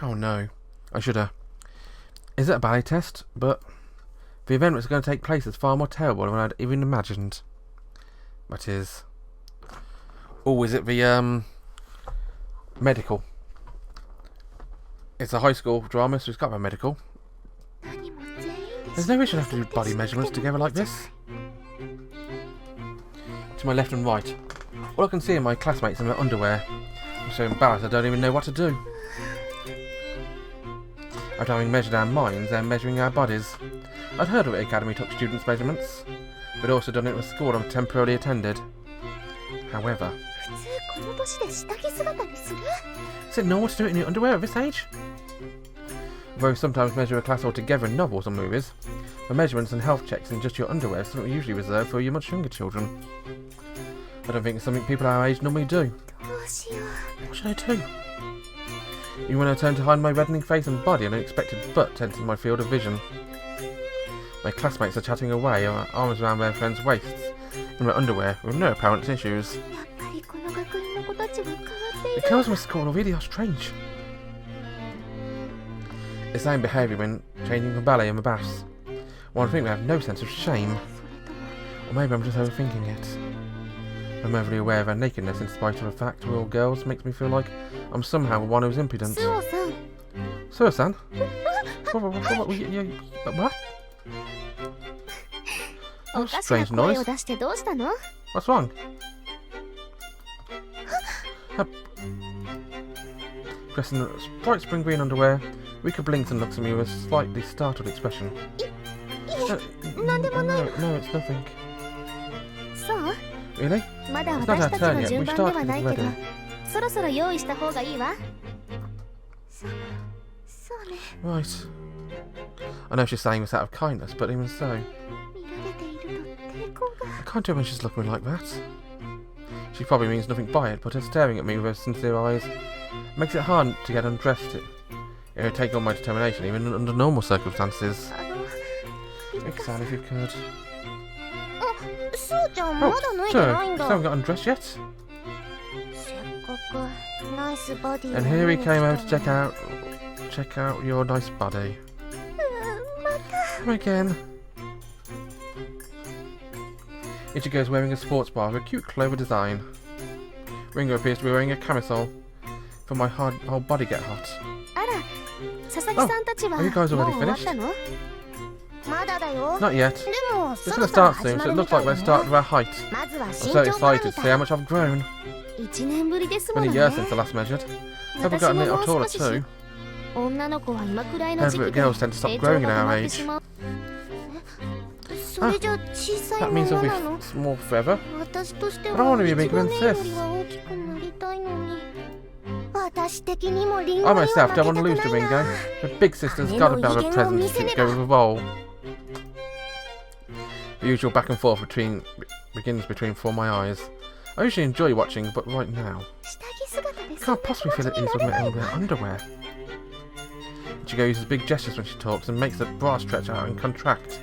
Oh no. I should have. Is it a ballet test? But the event that's going to take place is far more terrible than I'd even imagined. That is. Oh, is it the medical? It's a high school drama, so it's got my medical. There's no reason to have to do body measurements together like this. To my left and right. All I can see are my classmates in their underwear. I'm so embarrassed I don't even know what to do. After having measured our minds, they're measuring our bodies. I'd heard of the Academy took students' measurements, but also done it at a school I've temporarily attended. However, is it normal to do it in your underwear at this age? Though sometimes measure a class altogether in novels or movies, the measurements and health checks in just your underwear is something usually reserved for your much younger children. I don't think it's something people our age normally do. What should I do? Even when I turn to hide my reddening face and body, an unexpected butt enters my field of vision. My classmates are chatting away, arms around their friends' waists, in their underwear, with no apparent issues. The girls in my school really are strange. The same behaviour when changing for ballet in the baths. One would think they have no sense of shame. Or maybe I'm just overthinking it. I'm overly aware of our nakedness in spite of the fact we're all girls makes me feel like I'm somehow one who's impudent. Suoh-san? What? Oh, strange noise. What's wrong? Dressed in bright spring green underwear, Rika blinks and looks at me with a slightly startled expression. No, it's nothing. Really? It's not our turn yet. We started when it's ready. Right. I know she's saying this out of kindness, but even so. I can't do when she's looking like that. She probably means nothing by it, but her staring at me with her sincere eyes makes it hard to get undressed. It would take all my determination, even under normal circumstances. Make a sound if you could. Oh, sir, you haven't got undressed yet? And here he came over to check out your nice body. Come again. Ichigo is wearing a sports bra with a cute clover design. Ringo appears to be wearing a camisole. For my whole body get hot. Oh, are you guys already finished? Not yet. It's going to start soon, so it looks like we're starting with our height. I'm so excited to see how much I've grown. It's been a year since I last measured. Hope I've gotten a little taller too. However, girls tend to stop growing at our age. That means I'll be small forever. I don't want to be bigger than this. I myself don't want to lose to Ringo. The big sister's got to have a present to go with a role. The usual back and forth begins before my eyes. I usually enjoy watching, but right now, I can't possibly feel at ease with my underwear. Ichigo uses big gestures when she talks and makes the bra stretch out and contract.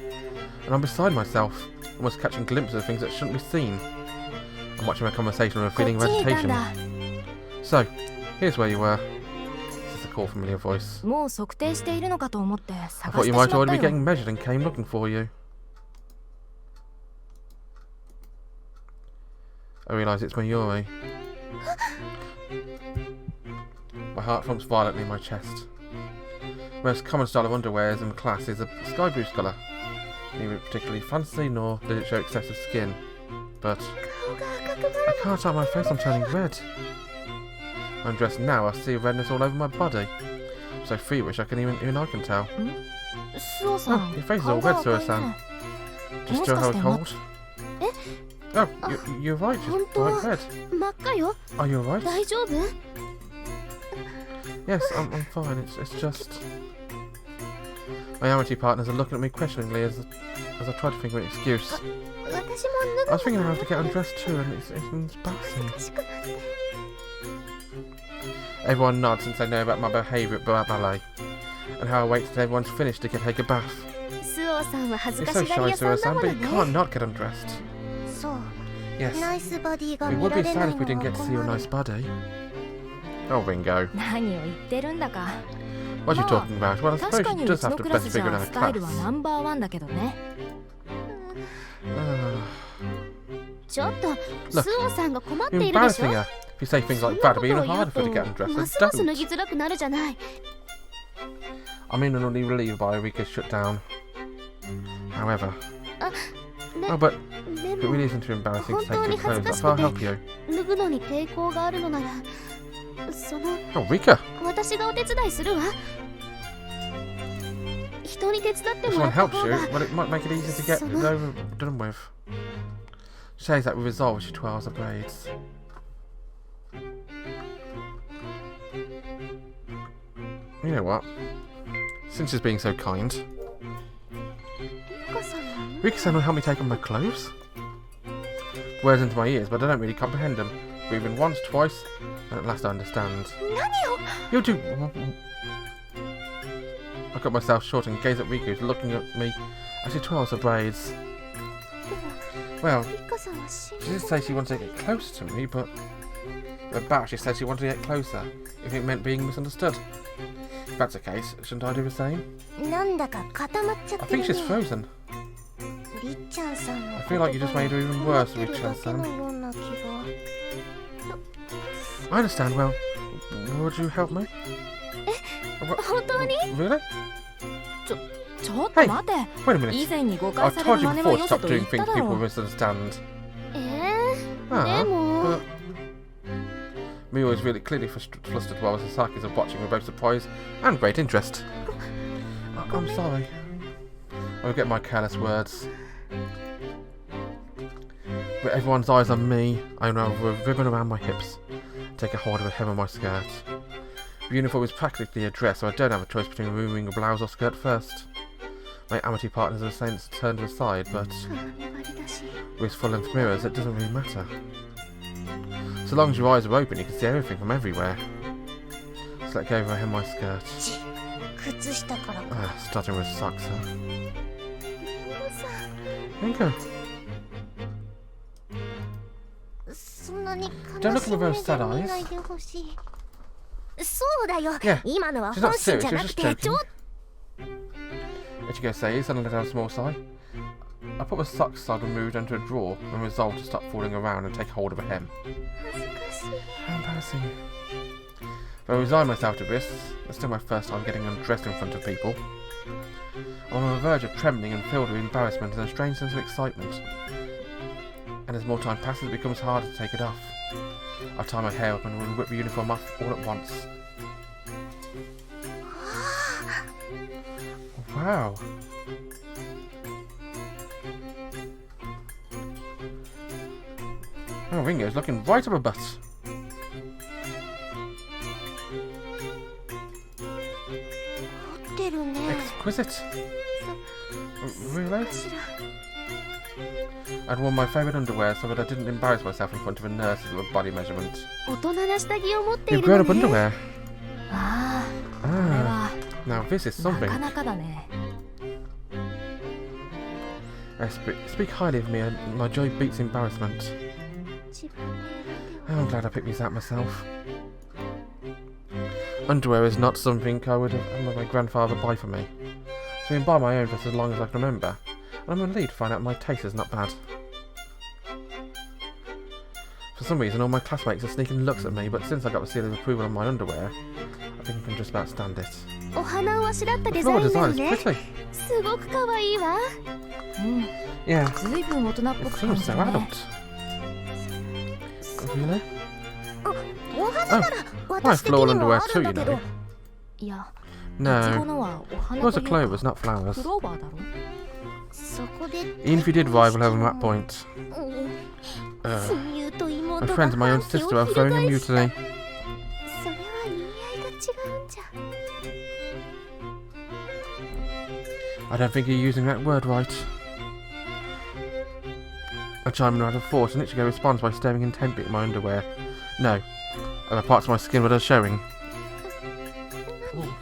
And I'm beside myself, almost catching glimpses of things that shouldn't be seen. I'm watching my conversation with a feeling of agitation. So, here's where you were. This is a cool, familiar voice. I thought you might already be getting measured and came looking for you. I realise it's my Yuri. My heart thumps violently in my chest. The most common style of underwear in the class is a sky blue colour. Neither particularly fancy nor did it show excessive skin. But I can't tell my face, I'm turning red. I'm dressed now, I see redness all over my body. I'm so feverish even I can tell. Oh, your face is all red, Suoh-san. Just still have a cold? Oh, you're right, just bright red. Are you alright? Yes, I'm fine, it's just... My Amitiė partners are looking at me questioningly as I try to think of an excuse. I was thinking I have to get undressed too, and it's embarrassing. Everyone nods since they know about my behaviour at ballet, and how I wait till everyone's finished to take a bath. You're so shy, Suoh-san, but you can't not get undressed. Yes, it would be sad if we didn't get to see your nice body. Oh, Ringo. 何を言ってるんだか。 What are you talking about? Well, I 確 suppose か she にう does ち have の the クラ best スじ figure in ゃ her スタイルは class. ナンバーワンだけどね。ちょっと、スオーさんが困って You're いるでしょ。 embarrassing her. If you say things like that, it'll be even harder for her to get undressed. ま And すます脱 don't. ぎづらくなるじゃない。 I'm imminently relieved by Eureka's shutdown. However, で oh, but で it も really isn't too embarrassing to 本当 take に your 恥ず clothes か off. し I'll く help て you. 脱ぐのに抵抗があるのなら、その Oh, Rika! 私がお手伝いするわ。人に手伝って If もら someone った helps 方 you, が well, it might make it easier to get it over done with. She says that with resolve, she twirls her braids. You know what? Since she's being so kind, リカさんは Rika-san will help me take on my clothes. Words into my ears, but I don't really comprehend them. Breathing once, twice, and at last I understand. 何を You do. I cut myself short and gaze at Rika, who's looking at me as she twirls her braids. Well, リカさんは死 she ん did say she wanted to get close to me, but about she said she wanted to get closer if it meant being misunderstood. If that's the case, shouldn't I do the same? なんだか固まっちゃっ I てる think ね。 she's frozen. りっちゃんさんの I feel like you just made her even worse, 困ってる Richard だけの san. ような気が。 I understand. Well, would you help me? 本当に Really? ちょっと待て。 Wait a minute. 以前に誤 I 解され told る you 真似は before to よせ stop と言 doing った things だ people ろ misunderstand. でも But Mio was really clearly flustered while Sasaki's are watching with both surprise and great interest. I'm sorry. I forget my careless words. With everyone's eyes on me, I unravel a ribbon around my hips, take a hold of the hem of my skirt. The uniform is practically a dress, so I don't have a choice between removing a blouse or skirt first. My Amitiė partners are saying to turn to the side, but with full-length mirrors, it doesn't really matter. So long as your eyes are open, you can see everything from everywhere. Just let go of the hem of my skirt. 靴下からか。 Starting with socks, huh? Ringo, そんなに Don't 悲 look し at み me 目 with で sad 見 eyes. ないでほしい。そうだよ。 Yeah, 今のは she's 本 not 心 serious, じゃ she な was く just て joking. 冗 Ichigo says, and let out a small sigh. I put the socks I removed into a drawer and resolved to stop falling around and take hold of a hem. 恥ずかしい。 How embarrassing. Though I resigned myself to this, it's still my first time getting undressed in front of people. I'm on the verge of trembling and filled with embarrassment and a strange sense of excitement. And as more time passes, it becomes harder to take it off. I tie my hair up and will whip the uniform off all at once. Wow. Oh, Ringo's looking right up her butt. 凝ってるね。 Exquisite. Really? かしら。 I'd worn my favourite underwear so that I didn't embarrass myself in front of a nurse of a body measurement. 大人な下着を持ってい You've る grown の up ね。 underwear. ああ、これ Ah. は Now this is な something. かなかだね。 I speak highly of me and my joy beats embarrassment. 自分で選んで I'm glad I picked these out myself. Underwear is not something I would have had my grandfather buy for me. So I can buy my own for as long as I can remember. And I'm relieved to find out my taste is not bad. For some reason, all my classmates are sneaking looks at me, but since I got the seal of approval on my underwear, I think I can just about stand it. お花をあしらった The デザイ floral ンな design の is ね。 pretty. すごく可愛いわ。うん。 Yeah, ずいぶん大人っ it ぽく感 feels じ so るね。 adult. Really? お花なら My 私的 floral にも underwear あ too, るん you だけど。 know. いや、いちご No, のはお花 yours と are いう clovers, か not flowers. クローバーだろ。そこで Even if you did rival her on that point. うん Uh, 親友と my 妹が friend and my own 反旗 sister を are throwing a 翻した。 mutiny. それは意味合いが違うんじゃ。 I don't think you're using that word right. I chime in out of force and Ichigo responds by staring intently at my underwear. No, other parts of my skin were showing.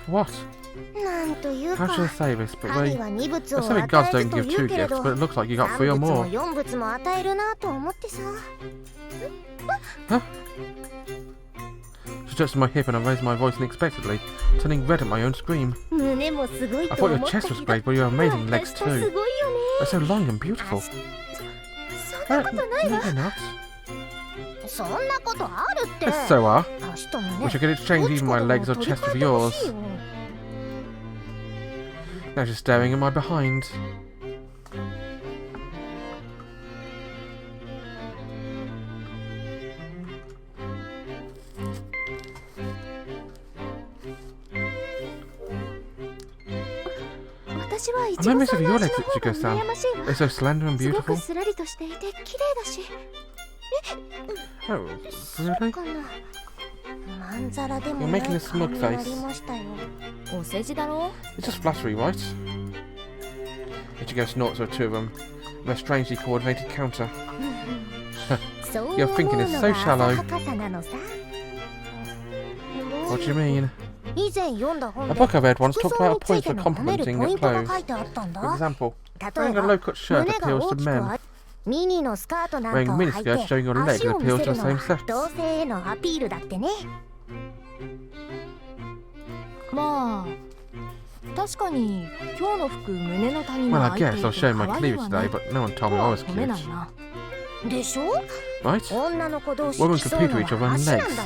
What? なんという How か should I say this? But 神 they は二物 say を that 与 gods え don't ずと give 言う two けれ gifts, ど but it looks like you got 三 three or 物も more. 四物も与えるなと思ってさ。 She touched my hip and I raised my voice unexpectedly, turning red at my own scream. I thought your chest was great, but your amazing legs too. They're so long and beautiful. No, they're not. Yes, so are. Wish I could exchange even my legs or chest with yours. Now she's staring at my behind. I'm envious of your legs, Ichigo-san. They're so slender and beautiful. Oh, really? You're making a smug face. It's just flattery, right? Ichigo snorts at two of them, with a strangely coordinated counter. Your thinking is so shallow. What do you mean? A book I read once talked about a point for complimenting your clothes. For example, wearing a low-cut shirt appeals to men. Wearing miniskirts showing your legs appeals to the same sex. Well, I guess I was showing my cleavage today, but no one told me I was cute. Right? Women compete with each other on legs.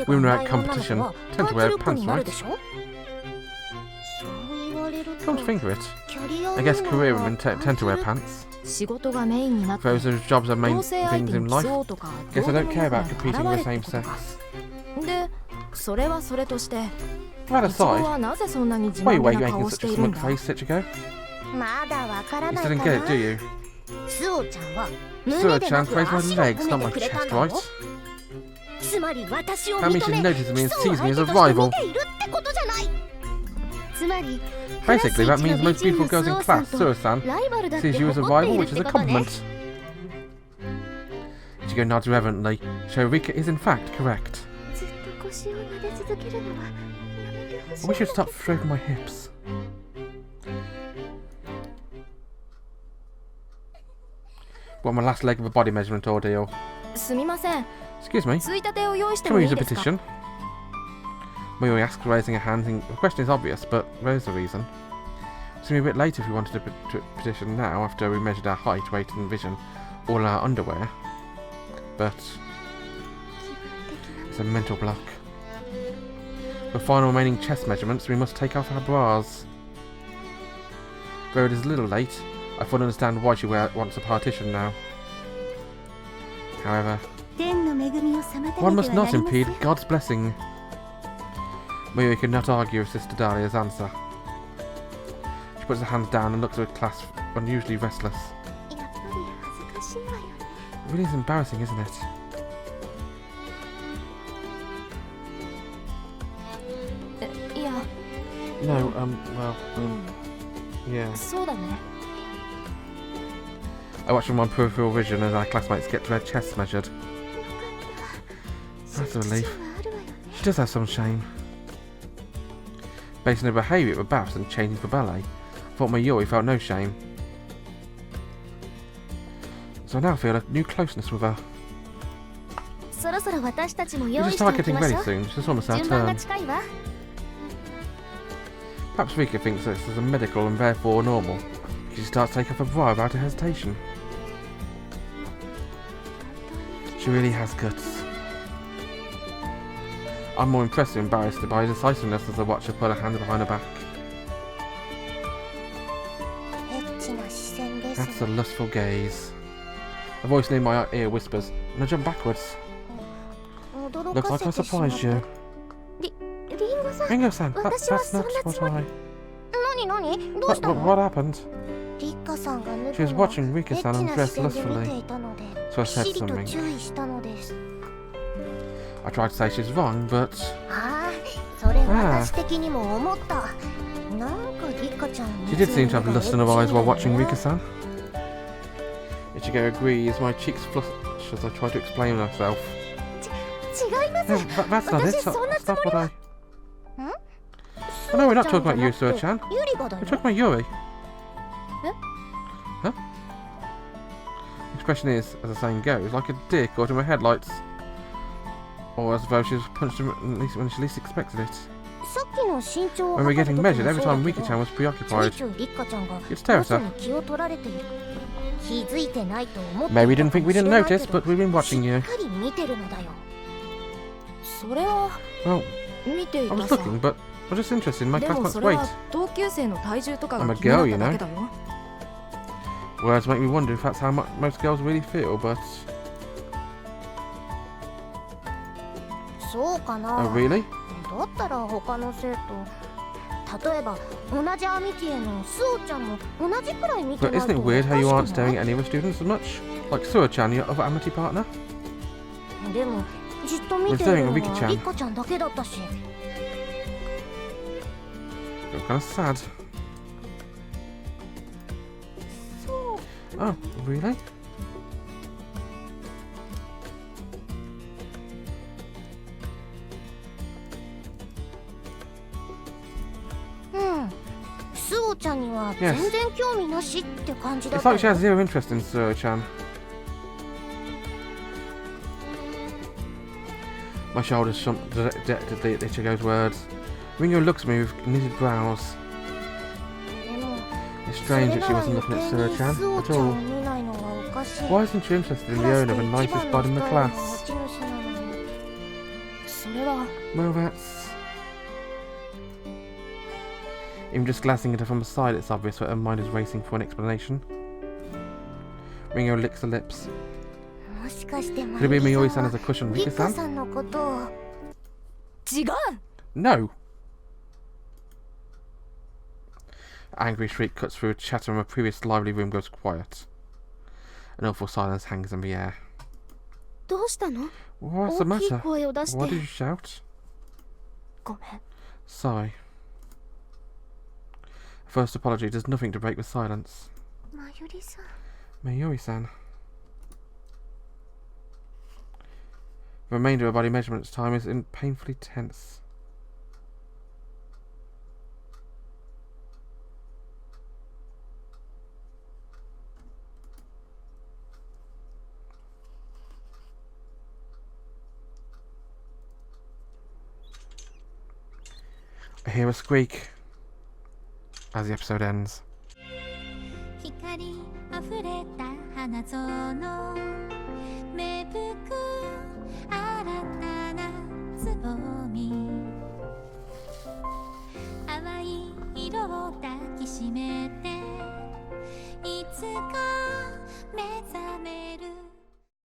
Women who are at competition tend to wear pants, right? Come to think of it, I guess career women tend to wear pants. Those whose jobs are main things in life, guess I don't care about competing with the same sex. That aside, why are you making such a smug face, Ichigo? You still didn't get it, do you? Suoh-chan praised my legs, not my chest, right? That means she notices me and sees me as a rival. Basically, that means most beautiful girls in class, Suoh-san, sees you as a rival, which is a compliment. Ichigo nods reverently, so Rika is in fact correct. I wish you'd stop stroking my hips. What, my last leg of a body measurement ordeal? Excuse me, can we use a petition? Yuri asks, raising her hands. The question is obvious, but there's a reason. It's going to be a bit late if we wanted to petition now, after we measured our height, weight and vision, all our underwear. But it's a mental block. For final remaining chest measurements, we must take off our bras. Though it is a little late, I fully understand why she wants a partition now. However, one must not impede God's blessing. Yuri could not argue with Sister Dahlia's answer. She puts her hands down and looks at her class, unusually restless. It really is embarrassing, isn't it? No, yeah. I watch from my peripheral vision as our classmates get their chests measured. That's a relief. She does have some shame. Based on her behaviour at baths and changing for ballet, I thought my Yuri felt no shame. So I now feel a new closeness with her. We should start getting ready soon, it's almost our turn. Perhaps Rika thinks this is a medical and therefore normal. She starts to take off her bra without a hesitation. She really has guts. I'm more impressed and embarrassed by her decisiveness as I watch her put her hand behind her back. That's a lustful gaze. A voice near my ear whispers, and I jump backwards. Looks like I surprised you. Ringo-san, that's not what I... What happened? She was watching Rika-san undress lustfully, so I said something. I tried to say she's wrong, but... She did seem to have lust in her eyes while watching Rika-san. Ichigo agrees, my cheeks flush as I try to explain myself. No, that's not it, that's not what I... Oh no, we're not talking about you, Suoh-chan. We're talking about Yuri. Huh? The expression is, as the saying goes, like a deer caught in my headlights. Or as though she was punched him at least when she least expected it. さっきの身長を When we 測 were る getting 時 measured, も every そうだ time けど Rika-chan was ちょい preoccupied. ちょいリッカちゃんが You'd stare ボ at ス her. に気を取られている。気づいてないと思って Maybe い you た didn't か think も we し didn't れないけ notice, ど but we've been し watching you. っかり見てるのだよ。それは Well, 見てい I た was さ。 looking, but I was just interested in my でも classmate's それ weight. は同級生の体重とか I'm が a 気にな girl, っ you ただ know. けだよ。 Words make me wonder if that's how most girls really feel, but... そうかな。 Oh, really? だったら他の生徒、例えば同じアミティエのスオちゃんも同じくらい見て But ない isn't と it weird how you お aren't かしくな staring い？ at any other students as much? Like Suoh-chan, your other Amity partner? でもじっと見ているのはリカちゃんだけだったし。You're kind of sad. そう。 Oh, really? スオちゃんには全然興味なしって感じだ It's った like she よ。 has zero interest in Suoh-chan. My shoulders slumped at the Ichigo's words. Ringo looks at me with knitted brows. でも It's それ strange な that she ら wasn't 余 looking 計 at に Suoh-chan スオ at ちゃんを all. 見ないのはおかしい。 Why isn't she interested in ク the ラス owner で of the 一番 nicest の bud in ス the タイルの class? 持ち主なのに。それは Well, that's... Even just glancing at her from the side, it's obvious that her mind is racing for an explanation. Ringo licks her lips. もしかして Could it be マユリ Mayuri-san さん as は a cushion リカ Rika-san? さんのことを。違う。 No! An angry shriek cuts through a chatter and a previous lively room goes quiet. An awful silence hangs in the air. どうしたの？ What's the 大きい matter? 声を出し Why did て。 you shout? ごめん。 Sigh. First apology does nothing to break the silence. マユリさん。 Mayuri-san. The remainder of body measurements time is painfully tense. I hear a squeak as the episode ends. 光あふれた花園芽吹く新たなつぼみ淡い色を抱きしめていつか目覚め